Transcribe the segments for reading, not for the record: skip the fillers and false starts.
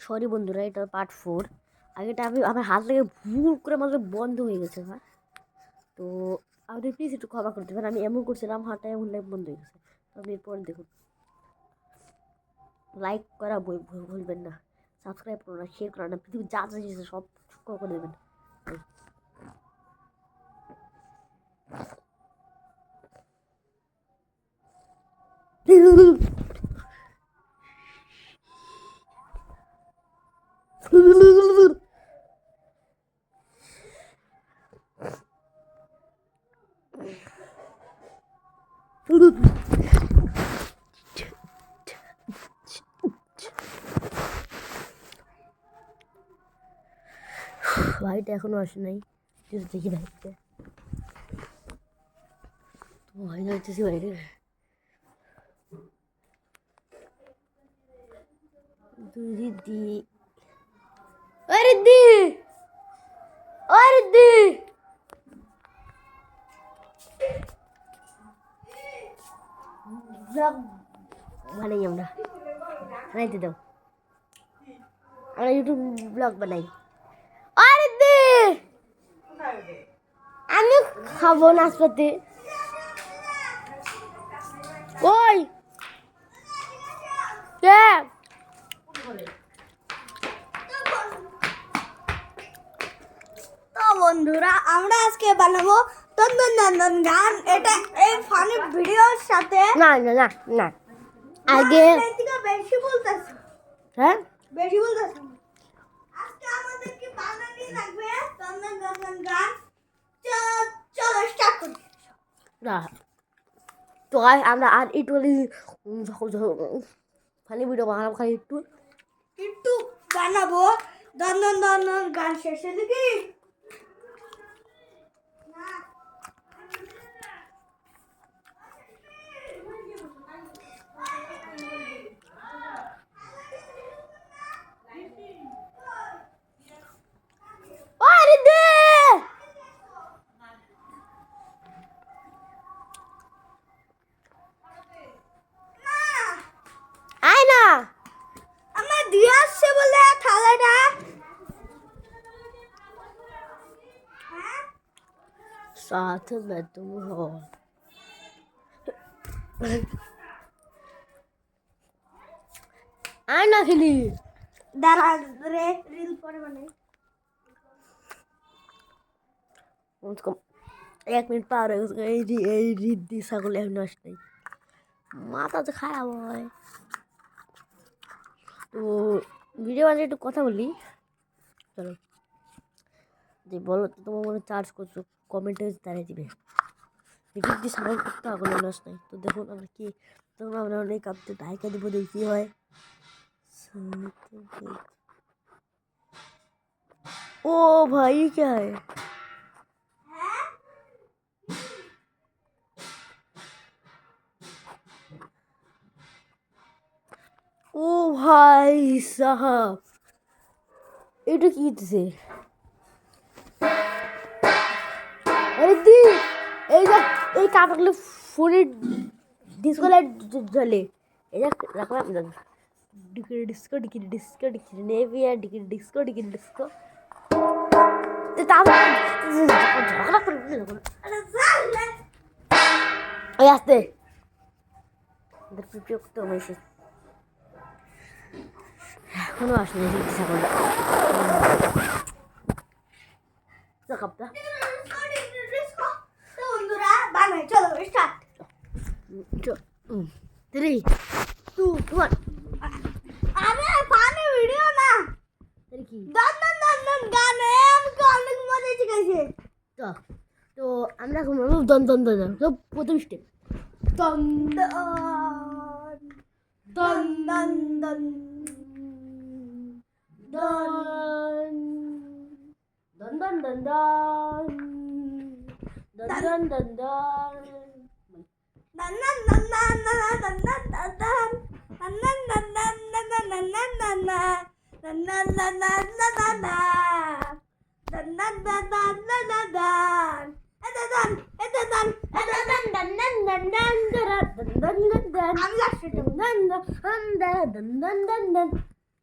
Sorry বন্ধুরা, এটা part 4। আগেটা আমার হাত থেকে ভুল করে আমাদের বন্ধ হয়ে গেছে। হ্যাঁ, তো আপনি প্লিজ একটু ক্ষমা করতে পারেন। আমি এমন করছিলাম, হাতটা এমন বন্ধ হয়ে গেছে। তো আপনি এরপর দেখুন, লাইক করা ভুলবেন না, সাবস্ক্রাইব করো না, শেয়ার করো না, পৃথিবীর যা যা আছে সব করে দেবেন। ভাইটা এখনো আসে নাই, দেখি ভাইকে। তো ভাই যাইতেছি বাইরে। দিদি, আরে দি, আরে দি, বানাই আমরা, বানাইতে দাও, আমরা ইউটিউব ব্লগ বানাই। আরে দি, আমি খাবো নাশপাতি। ওই কে? তো বন্ধুরা, আমরা আজকে বানাবো তন্দন নন্দন গান। এটা এই ফানি ভিডিওর সাথে না না না না, আগে বেশি বলতেছি। হ্যাঁ, বেশি বলতেছি। আজকে আমাদের কি বানানি লাগবে তন্দন নন্দন গান। চলো স্টার্ট করি। না। তো আমরা আর একটু ফানি ভিডিও বানাবো, খালি একটু বানাবো তন্দন নন্দন গান শেষে দিকে। আরে দে, আয় না, আমার দিয়ে আসছে বলে থালাটা। साथ में तुम हो। आय ना खेली, দাঁড়া রে, রিল পরে বানাই। कम से कम 1 मिनट पार हो गया। এই রিদ্ধি ছাগল এখন আসে নাই, মাথা তো খারাপ হয়। তো ভিডিও বানিয়ে একটু কথা বলি, চলো। যে বলো তো, তোমার মনে চার্জ করছো, কমেন্টে দাঁড়িয়ে দিবে। রিদ্ধি ছাগল করতে আগল আস নাই। তো দেখুন আমরা কি, তোমরা আমরা অনেক কাঁপতে ঢাইকা দিব, দেখি কি হয়। ओ भाई क्या है? ओ भाई साहब, এটা কি দিছে? আরে দি, এই যে এই কাপড়গুলো ফোনে ডিসকো লাইট জ্বলে, এই যে রাখলাম ডিকিরি disco ডিকিরি disco ডিকিরি Nivea ডিকিরি disco ডিকিরি disco. ঝগড়া করে ওই আসতে বিরক্ত হয়েছে, এখনো আসেনি ছাগলটা। কাপটা বন্ধুরা বানাই, চলো স্টার্ট। 3, 2, 1। আরে ফানি ভিডিও না, কি দন্দন দন্দন গান। আমাকে অনেক মজা শিখাইছে। তো তো আমরা এখন বলবো দন দন দন দন। তো প্রথম স্টেপ দন্দন দন্দন দন দন দন দন দন দন দন দন দন দন। দন্দন দন্দন দন্দন দন্দন দন্দন দন্দন দন্দন দন্দন দন্দন দন্দন।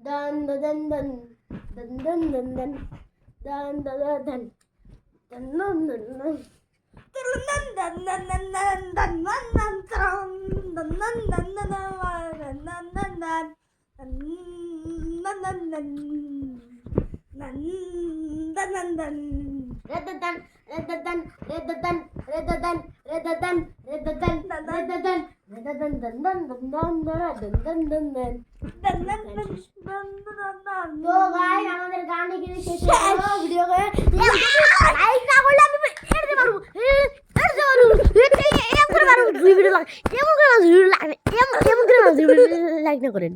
Dan dan dan dan dan dan dan dan dan dan dan dan dan. Redadan, redadan, redadan, redadan, redadan, redadan, redadan, redadan, dan dan dan dan dan dan dan dan. তো গাইস আমাদের গান এখানে শেষ হলো ভিডিও করে like না করলে আমি এড়তে পারবো এড়তে পারবো এম করে পারবো ভিডিও লাইক এম করে ভিডিও লাইক এম করে ভিডিও লাইক না করেন